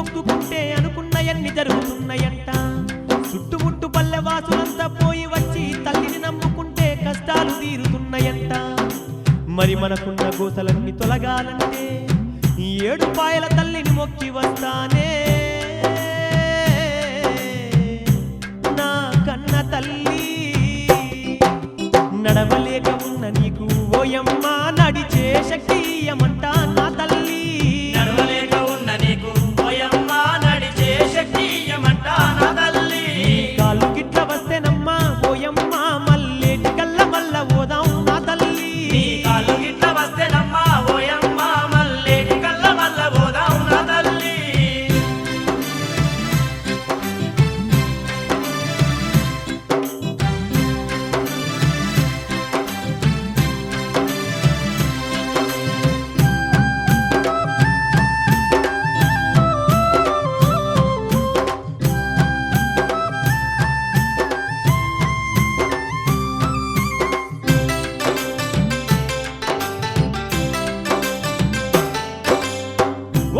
మొక్కుకుంటే అనుకున్నయన్ని జరుగుతున్నాయంట. చుట్టుముట్టు పల్లెవాసులంతా పోయి వచ్చి తల్లిని నమ్ముకుంటే కష్టాలు తీరుతున్నాయంట. మరి మనకున్న గోసలన్నీ తొలగాలంటే ఈ 7 పాయల తల్లిని మొక్కి వస్తానే. నా కన్న తల్లి నడవలేక ఉన్న నీకు ఓయమ్మ నడిచే శక్తి ఇయ్యమంట నా తల్లి. నడవలేక ఉన్న నీకు ఓయమ్మ నడిచే శక్తి ఇయ్యమంట నా తల్లి. కాళ్ళు గిట్ల వస్తేనమ్మా ఓయమ్మ మల్లేటి కల్ల మల్ల ఓదాం నా తల్లి. నీ కాళ్ళు గిట్ల వస్తేనమ్మా ఓయమ్మ మల్లేటి కల్ల మల్ల ఓదాం నా తల్లి.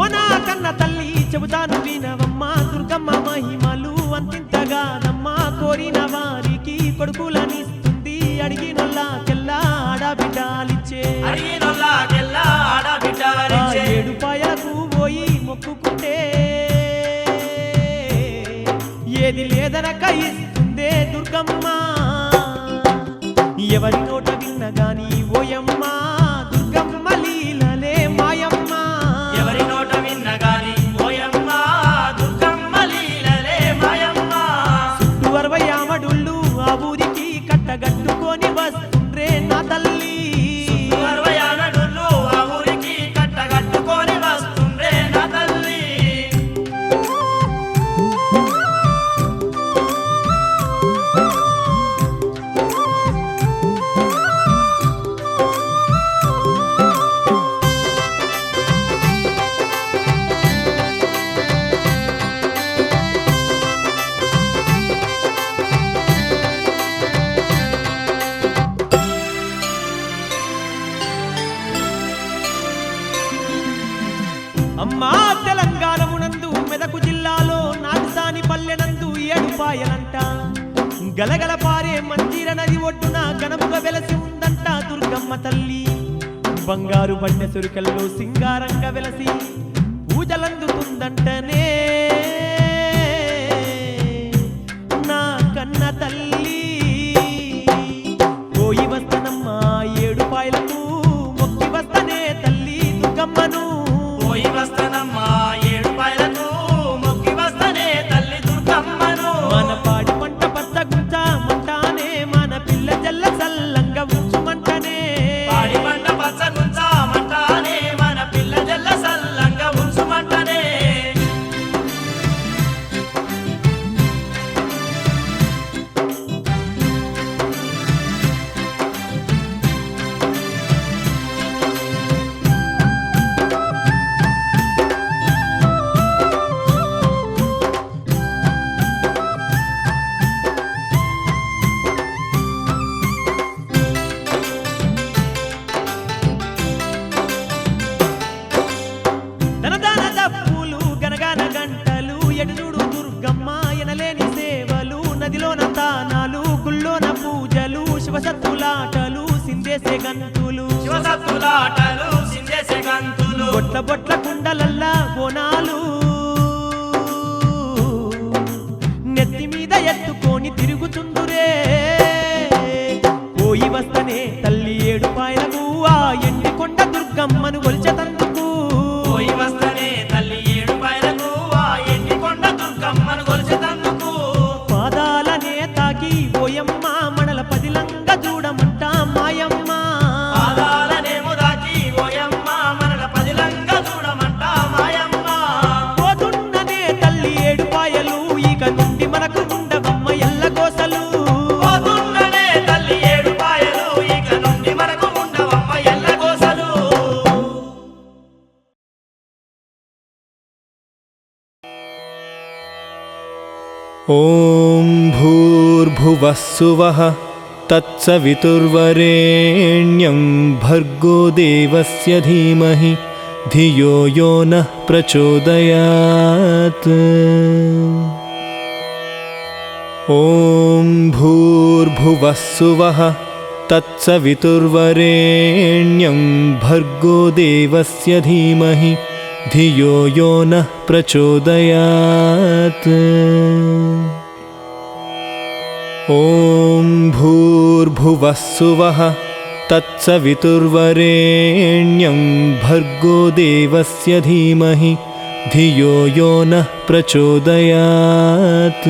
ఓ నా కన్న తల్లి చెబుతాను వినవమ్మా దుర్గమ్మ మహిమలు అంతింతగాదమ్మా. కోరిన వారికి కొడుకులనిస్తుంది అడిగినొల్లాకెల్లా ఆడబిడ్డాలిచ్చే. అడిగినోళ్ళకెల్లా ఆడబిడ్డలిచ్చే. 7 పాయలకు పోయి మొక్కుకుంటే ఏది లేదనక ఇస్తుందే దుర్గమ్మ. ఎవరి నోట విన్న గాని ఓయమ్మ దుర్గమ్మ లీలలే మాయమ్మ. ఎవరి నోట విన్న గాని ఓయమ్మ దుర్గమ్మ లీలలే మాయమ్మ. చుట్టూ 60 ఆమడుళ్ళు ఆ ఊరికి కట్టగట్టుకొని వస్తుండ్రే నా తల్లి. 60 ఆనడుళ్ళు ఆ ఊరికి కట్టగట్టుకొని వస్తుండ్రే నా తల్లి. అమ్మా తెలంగాణమునందు మెదకు జిల్లాలో నాగసాని పల్లెనందు 7 పాయలంట. గలగల పారే మంజీర నది ఒడ్డున ఘనముగా వెలసి ఉందంట దుర్గమ్మ తల్లి. బంగారు బండె సురికల్లో సింగారంగా వెలసి పూజలందుతుందంటనే నా కన్న తల్లి. పోయి వస్తనమ్మా 7 పాయలకు మొక్కి వస్తనే తల్లి దుర్గమ్మను. పోయి వస్తనమ్మా 7 పాయలకు మొక్కి వస్తనే తల్లి దుర్గమ్మను. మన పాడి పంట పచ్చగుంచామంటానే మన పిల్ల జల్ల సల్లంగా ఉంచుమంటనే. పాడి పంట పచ్చగుంచామంటానే మన పిల్ల జల్ల సల్లంగా ఉంచుమంటనే. ధనదాన దప్పులు గనగాన గంటలు ఎడుజూడు దుర్గమ్మ ఎనలేని సేవలు. నదిలోన తానాలు గుళ్ళోన పూజలు శివసత్తులాటలు సిందేసే గంతులు. శివసత్తులాటలు సిందేసే గంతులు. బొట్ల బొట్ల కుండలల్లా బోనాలు నెత్తి మీద ఎత్తుకొని తిరుగుతుందురే. పోయి వస్తనే తల్లి 7 పాయలకు ఆ ఎండి కొండ దుర్గమ్మను కొలిచెతందుకు. పోయి వస్తనే తల్లి 7 పాయలకు ఆ ఎండి కొండ దుర్గమ్మను కొలిచెతందుకు. పాదాలనే తాకి ఓయమ్మ మనల పదిలంగా చూడమంట మాయమ్మ. పాదాలనేమో దాకి ఓయమ్మ మనల పదిలంగా చూడమంట మాయమ్మ. పోతున్ననే తల్లి 7 పాయలు ఇక నుండి మనకు ఉండవమ్మ ఎల్ల కోసలు. పోతున్ననే తల్లి 7 పాయలు ఇక నుండి మనకు ఉండవమ్మ ఎల్లగోసలు. ఓం భూర్భువః సువః తత్సవితుర్వరేణ్యం భర్గో దేవస్య ధీమహి धियो यो नः प्रचोदयात्। ॐ भूर्भुवः सुवः तत्सवितुर्वरेण्यं भर्गो देवस्य धीमहि धियो यो नः प्रचोदयात्। ॐ भूर्भुवः सुवः तत्सवितुर्वरेण्यं भर्गो देवस्य धीमहि धियो यो नः प्रचोदयात्।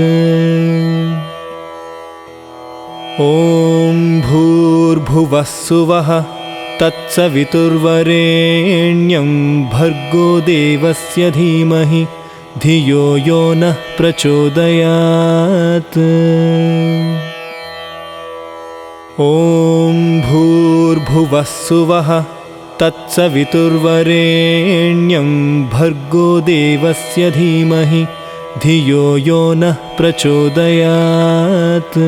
ॐ भूर्भुवः सुवः तत्सवितुर्वरेण्यं भर्गो देवस्य धीमहि धियो यो नः प्रचोदयात्। ॐ भूर्भुवः सुवः तत्सवितुर्वरेण्यं भर्गो देवस्य धीमहि धियो यो नः प्रचोदयात्।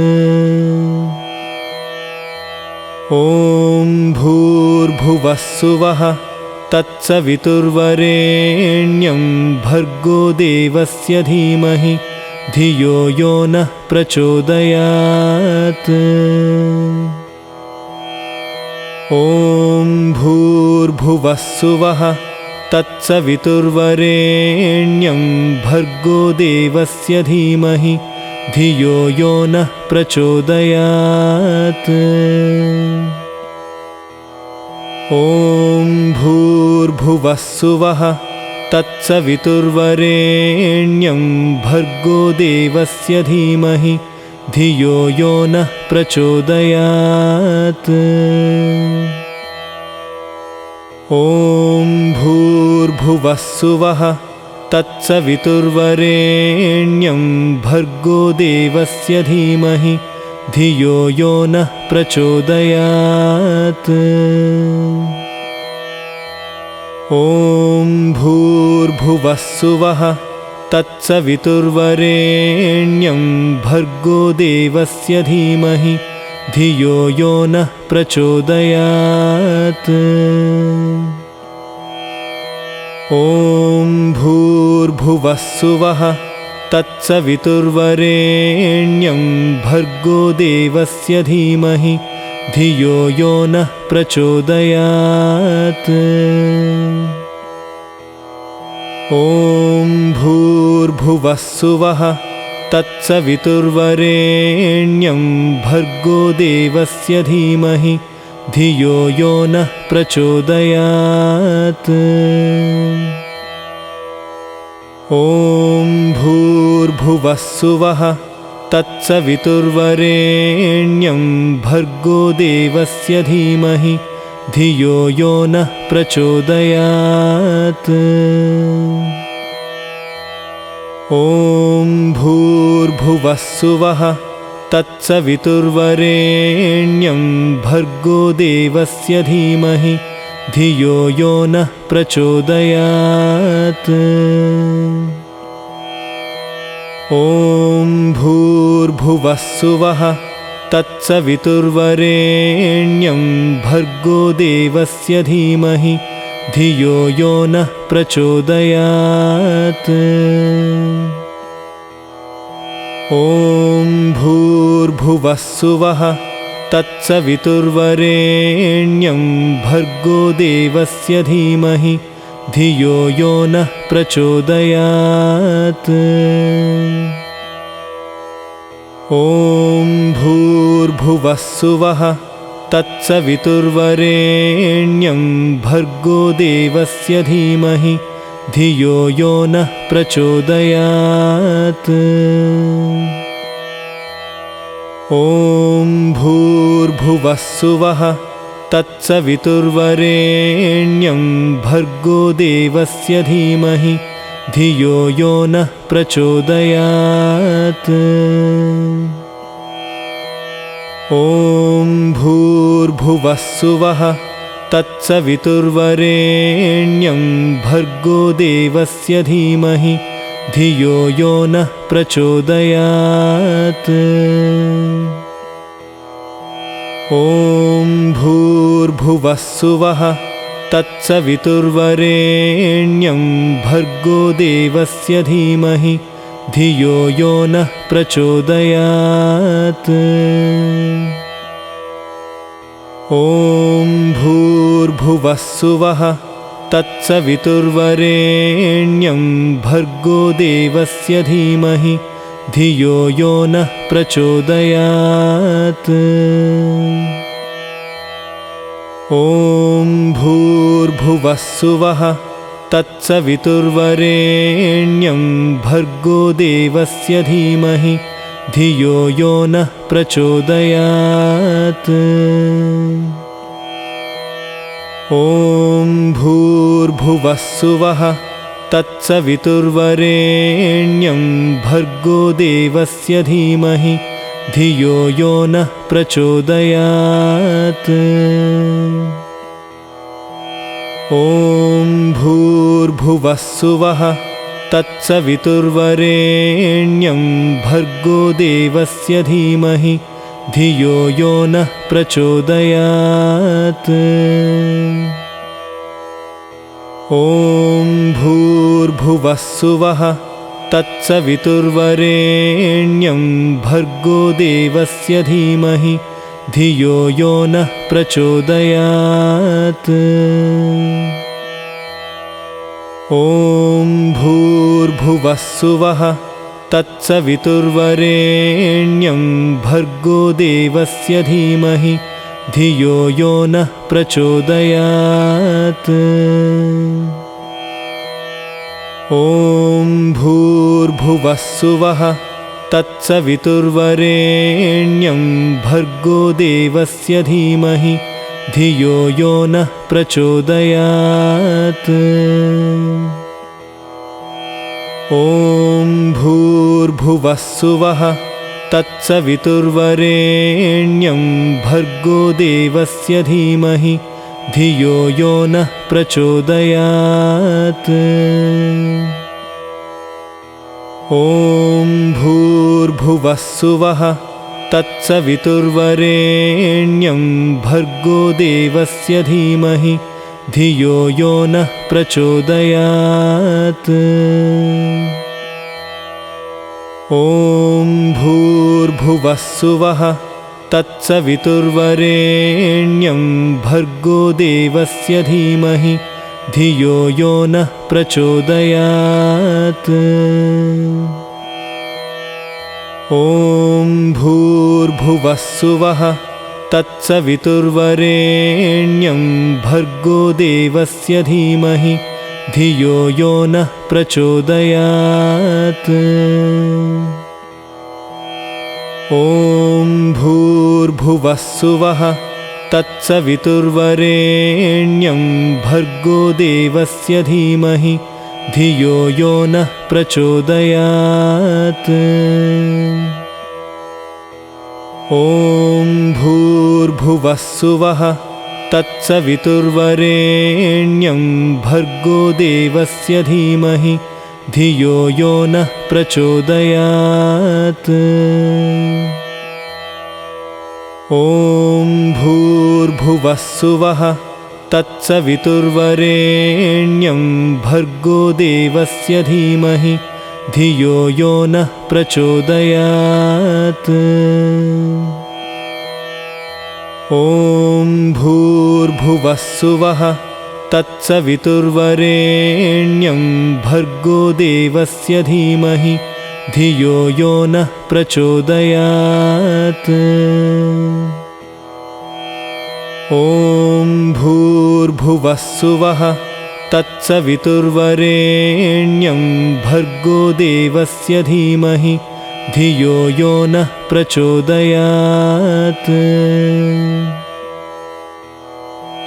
ॐ भूर्भुवः सुवः तत्सवितुर्वरेण्यं भर्गो देवस्य धीमहि धियो यो नः प्रचोदयात्। ॐ भूर्भुवः सुवः तत्सवितुर्वरेण्यं भर्गो देवस्य धीमहि धियो यो नः प्रचोदयात्। ॐ भूर्भुवः सुवः तत्सवितुर्वरेण्यं भर्गो देवस्य धीमहि धियो यो नः प्रचोदयात्। ॐ भूर्भुवः सुवः तत्सवितुर्वरेण्यं भर्गो देवस्य धीमहि धियो यो नः प्रचोदयात्। ॐ भूर्भुवः सुवः तत्सवितुर्वरेण्यं भर्गो देवस्य धीमहि धियो यो नः प्रचोदयात्। ॐ भूर्भुवः सुवः तत्सवितुर्वरेण्यं भर्गो देवस्य धीमहि धियो यो नः प्रचोदयात्। ॐ भूर्भुवः सुवः तत्सवितुर्वरेण्यं भर्गो देवस्य धीमहि धियो यो नः प्रचोदयात्। ॐ भूर्भुवः सुवः तत्सवितुर्वरेण्यं भर्गो देवस्य धीमहि धियो यो नः प्रचोदयात्। ॐ भूर्भुवः सुवः तत्सवितुर्वरेण्यं भर्गो देवस्य धीमहि धियो यो नः प्रचोदयात्। ॐ भूर्भुवः सुवः तत्सवितुर्वरेण्यं भर्गो देवस्य धीमहि धियो यो नः प्रचोदयात्। ॐ भूर्भुवः सुवः तत्सवितुर्वरेण्यं भर्गो देवस्य धीमहि धियो यो नः प्रचोदयात्। ॐ भूर्भुवः सुवः तत्सवितुर्वरेण्यं भर्गो देवस्य धीमहि धियो यो नः प्रचोदयात्। ॐ भूर्भुवः सुवः तत्सवितुर्वरेण्यं भर्गो देवस्य धीमहि धियो यो नः प्रचोदयात्। ॐ भूर्भुवः सुवः तत्सवितुर्वरेण्यं भर्गो देवस्य धीमहि धियो यो नः प्रचोदयात्। ॐ भूर्भुवः सुवः तत्सवितुर्वरेण्यं भर्गो देवस्य धीमहि धियो यो नः प्रचोदयात्। ॐ भूर्भुवः सुवः तत्सवितुर्वरेण्यं भर्गो देवस्य धीमहि धियो यो नः प्रचोदयात्। ॐ भूर्भुवः सुवः तत्सवितुर्वरेण्यं भर्गो देवस्य धीमहि धियो यो नः प्रचोदयात्। ॐ भूर्भुवः सुवः तत्सवितुर्वरेण्यं भर्गो देवस्य धीमहि धियो यो नः प्रचोदयात्। ॐ भूर्भुवः सुवः तत्सवितुर्वरेण्यं भर्गो देवस्य धीमहि धियो यो नः प्रचोदयात्। ॐ भूर्भुवः सुवः तत्सवितुर्वरेण्यं भर्गो देवस्य धीमहि धियो यो नः प्रचोदयात्। ॐ भूर्भुवः सुवः तत्सवितुर्वरेण्यं भर्गो देवस्य धीमहि धियो यो नः प्रचोदयात्। ॐ भूर्भुवः सुवः तत्सवितुर्वरेण्यं भर्गो देवस्य धीमहि धियो यो नः प्रचोदयात्। ॐ भूर्भुवः सुवः तत्सवितुर्वरेण्यं भर्गो देवस्य धीमहि धियो यो नः प्रचोदयात्। ॐ भूर्भुवः सुवः तत्सवितुर्वरेण्यं भर्गो देवस्य धीमहि धियो यो नः प्रचोदयात्। ॐ भूर्भुवः सुवः तत्सवितुर्वरेण्यं भर्गो देवस्य धीमहि धियो यो नः प्रचोदयात्। ॐ भूर्भुवः सुवः तत्सवितुर्वरेण्यं भर्गो देवस्य धीमहि धियो यो नः प्रचोदयात्। ॐ भूर्भुवः सुवः तत्सवितुर्वरेण्यं भर्गो देवस्य धीमहि धियो यो नः प्रचोदयात्। ॐ भूर्भुवः सुवः तत्सवितुर्वरेण्यं भर्गो देवस्य धीमहि धियो यो नः प्रचोदयात्। ॐ भूर्भुवः सुवः तत्सवितुर्वरेण्यं भर्गो देवस्य धीमहि धियो यो नः प्रचोदयात्। ॐ भूर्भुवः सुवः तत्सवितुर्वरेण्यं भर्गो देवस्य धीमहि धियो यो नः प्रचोदयात्। ॐ भूर्भुवः सुवः तत्सवितुर्वरेण्यं भर्गो देवस्य धीमहि धियो यो नः प्रचोदयात्।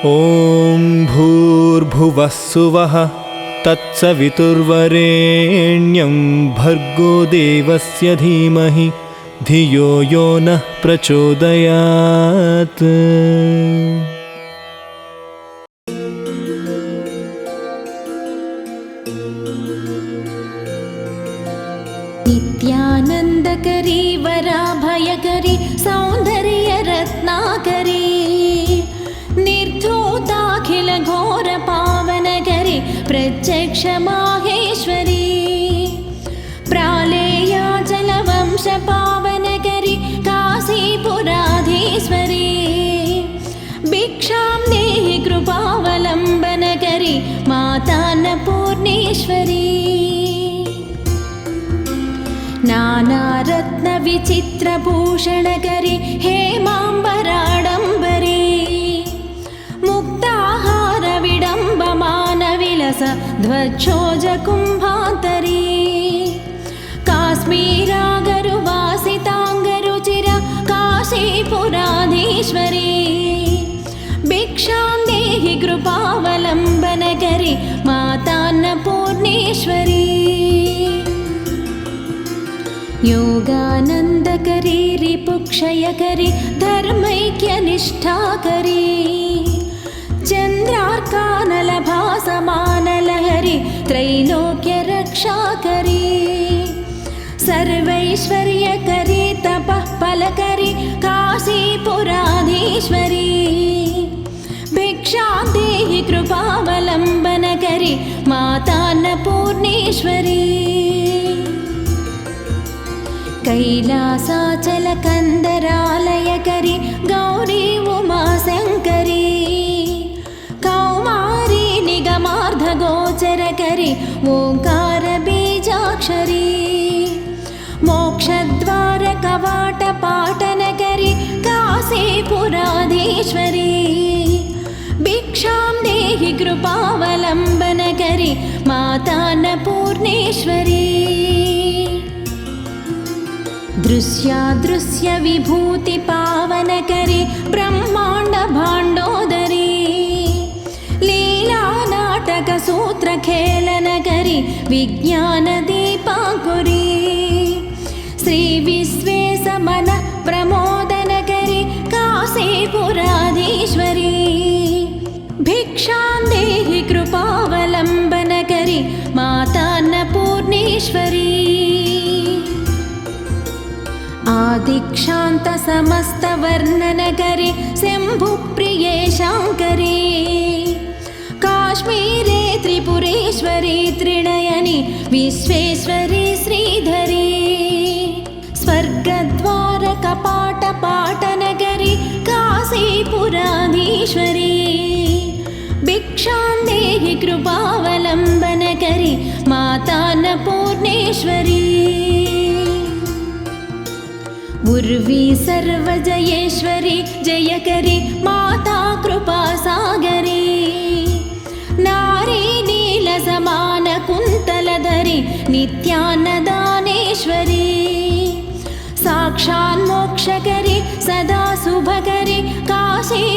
ॐ भूर्भुवः सुवः तत्सवितुर्वरेण्यं भर्गो देवस्य धीमहि धियो यो नः प्रचोदयात्। नित्यानन्दकरी वराभयकरी सौन्दर्यरत्नाकरी निर्धूताखिल घोर प्रत्यक्ष माहेश्वरी प्रालेयाचलवंश पावनकरी काशीपुराधीश्वरी भिक्षां देहि कृपावलम्बनकरी मातान्नपूर्णेश्वरी नानारत्नविचित्रभूषणकरी हेमाम्बराडम्बरी मुक्ताहारविडम्बमानविलस ध्वजकुम्भान्तरी काश्मीरागरुवासिताङ्गरुचिर काशीपुराधीश्वरी भिक्षां देहि कृपावलम्बनकरी मातान्नपूर्णेश्वरी योगानन्दकरी रिपुक्षयकरी धर्मैक्यनिष्ठाकरी चन्द्रार्कानलभासमानलहरी त्रैलोक्यरक्षाकरी सर्वैश्वर्यकरी तपः फलकरी काशीपुराधीश्वरी भिक्षां देहि कृपावलम्बनकरी मातान्नपूर्णेश्वरी कैलासाचलकन्दरालयकरी गौरी उमाशङ्करी कौमारी निगमार्धगोचरकरी ओङ्कारबीजाक्षरी मोक्षद्वारकवाटपाटनकरी काशीपुराधीश्वरी भिक्षां देहि कृपावलम्बनकरी मातान्नपूर्णेश्वरी दृश्यादृश्यविभूतिपावनकरी ब्रह्माण्डभाण्डोदरी लीलानाटकसूत्रखेलनकरी विज्ञानदीपाङ्कुरी श्रीविश्वेशमन प्रमोदनकरी काशीपुराधीश्वरी भिक्षां देहि कृपावलम्बनकरी मातान्नपूर्णेश्वरी आदिक्षान्तसमस्तवर्णनकरी शम्भुप्रिये शाङ्करी काश्मीरे त्रिपुरेश्वरी त्रिनयनी विश्वेश्वरी श्रीधरी स्वर्गद्वारकपाटपाटनकरी काशीपुराधीश्वरी भिक्षां देहि कृपावलम्बनकरी मातान्नपूर्णेश्वरी उर्वी सर्वजयेश्वरी जयकरी माता कृपासागरी नारी नीलसमानकुन्तलधरी नित्यान्नदानेश्वरी साक्षान्मोक्षकरी सदा शुभकरी काशीपुराधीश्वरी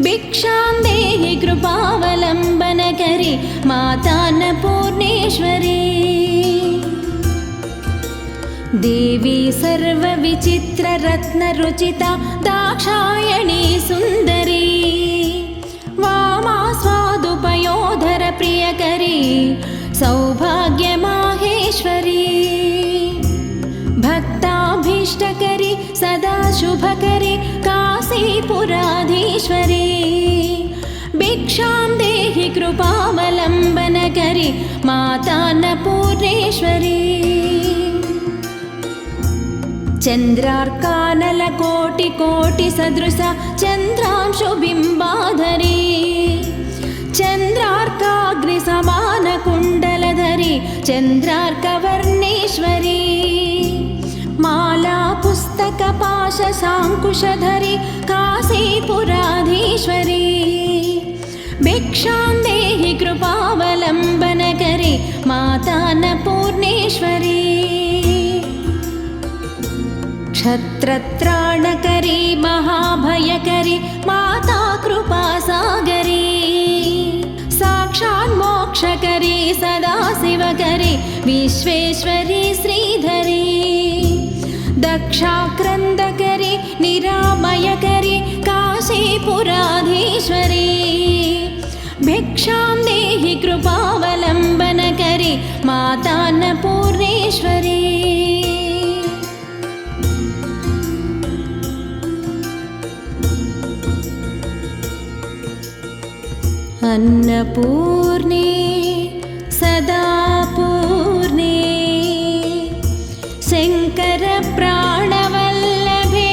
भिक्षां देहि कृपावलम्बनकरी मातान्नपूर्णेश्वरी देवी सर्वविचित्ररत्नरुचिता दाक्षायणी सुन्दरी वामा स्वादुपयोधरप्रियकरी सौभाग्यमाहेश्वरी भक्ताभीष्टकरी सदा शुभकरी काशीपुराधीश्वरी भिक्षां देहि कृपावलम्बनकरी मातान्नपूर्णेश्वरी चन्द्रार्कानलकोटिकोटिसदृश चन्द्रांशुबिम्बाधरी चन्द्रार्काग्निसमानकुण्डलधरी चन्द्रार्कवर्णेश्वरी माला पुस्तकपाशशाङ्कुशधरी काशीपुराधीश्वरी भिक्षां देहि कृपावलम्बनकरी मातान्नपूर्णेश्वरी क्षत्रत्राणकरी महाभयकरी माता कृपासागरी साक्षान्मोक्षकरी सदा शिवकरी विश्वेश्वरी श्रीधरी दक्षाक्रन्दकरी निरामयकरी काशीपुराधीश्वरी भिक्षां देहि कृपावलम्बनकरी मातान्नपूर्णेश्वरी अन्नपूर्णे सदा पूर्णे शङ्करप्राणवल्लभे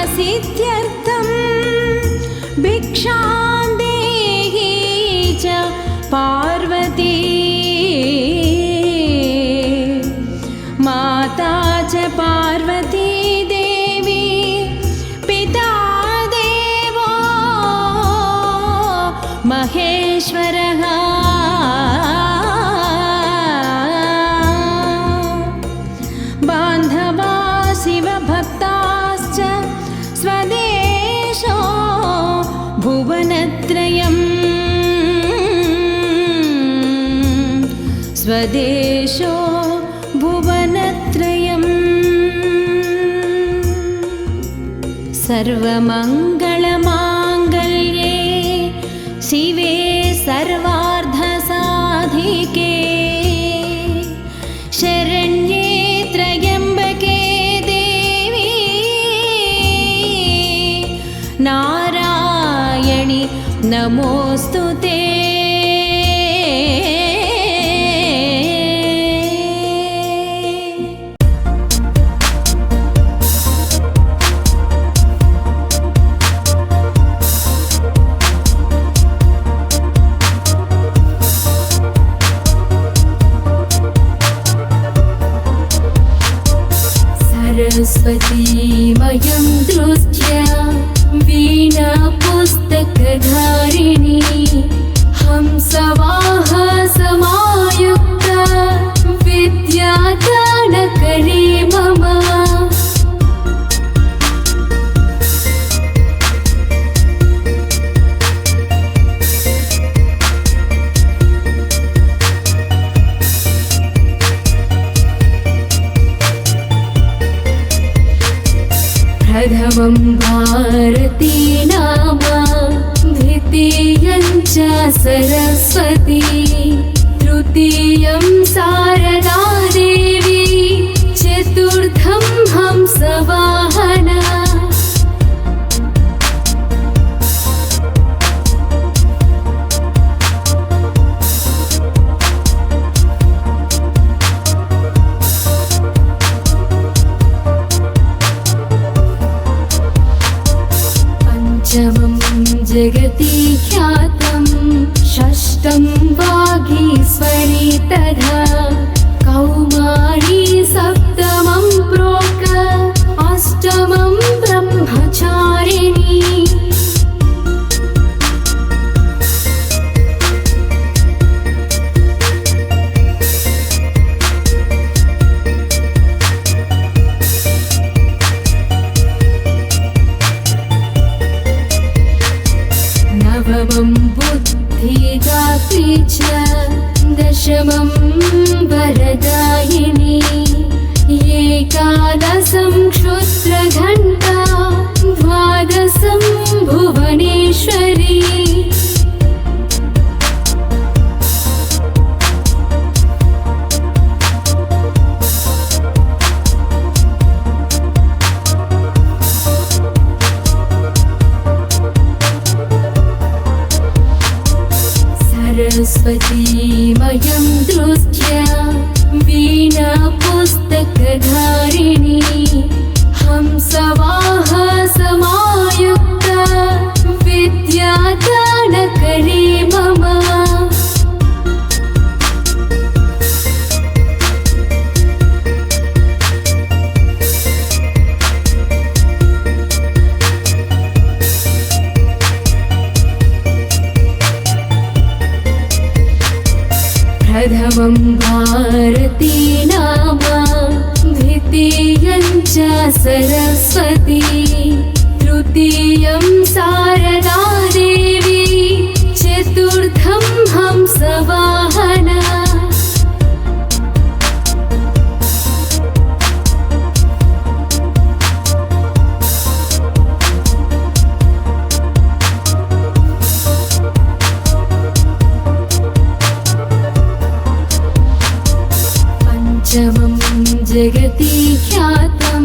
ज्ञानवैराग्यसिद्ध्यर्थं भिक्षां देहि च पार्वती माता च पार्वती देवी पिता देवो महेश्वरः बान्धवा शिवभक्ताश्च स्वदेशो भुवनत्रयम् स्वदेशो भुवनत्रयम् सर्वमङ्गलमाङ्गल्ये शिवे सर्वार्धसाधिके शरण्ये त्र्यम्बके देवी नारायणि नमोऽस्तु ते। सरस्वतीमयं दृष्ट्य वीणा पुस्तकधारिणी हंसवाहसमायुक्ता विद्यादानकरी मम प्रथमं भारती नाम द्वितीयं च सरस्वती तृतीयं शारदा देवी चतुर्थं हंसवाहना पंचमं जगति ख्यातं षष्ठं वागीश्वरी तथा कौमारी सप्तमं प्रोक् अष्टमं ब्रह्मचारिणी नवमं बुद्धिदात्री च दशमं वरदायिनी एकादशं क्षुद्रघण्टा द्वादशं भुवनेश्वरी सरस्वतीमयं दृष्ट्य वीणा पुस्तकधारिणी हंसवाहसमायुक्ता विद्यादानकरी मम प्रथमं भारती नाम द्वितीयं च सरस्वती तृतीयं शारदा देवी चतुर्थं हंसवाहना पंचमं जगति ख्यातं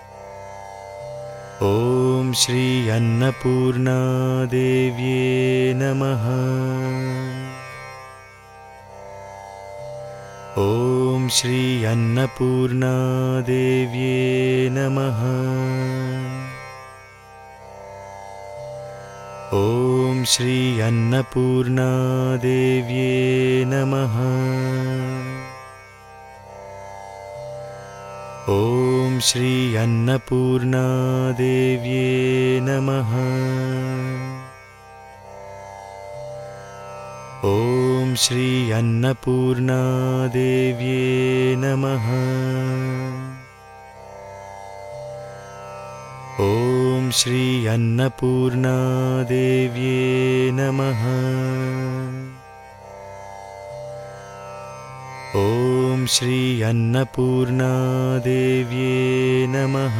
श्री अन्नपूर्णादेव्ये नमः। ॐ श्री अन्नपूर्णादेव्ये नमः। ॐ श्री अन्नपूर्णादेव्ये नमः। ॐ श्री अन्नपूर्णादेव्ये नमः। ॐ श्री अन्नपूर्णादेव्ये नमः। ॐ श्री अन्नपूर्णादेव्ये नमः। ॐ श्री अन्नपूर्णादेव्ये नमः।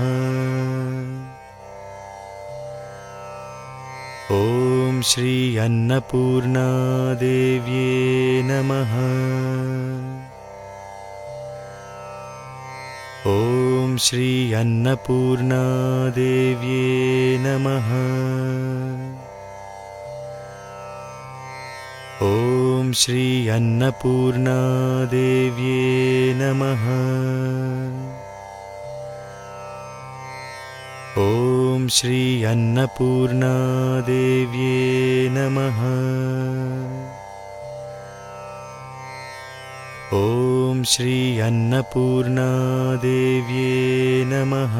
ॐ श्री अन्नपूर्णादेव्ये नमः। ॐ श्री अन्नपूर्णादेव्ये नमः। ॐ श्री अन्नपूर्णादेव्ये नमः। ॐ श्री अन्नपूर्णादेव्ये नमः। ॐ श्री अन्नपूर्णादेव्ये नमः।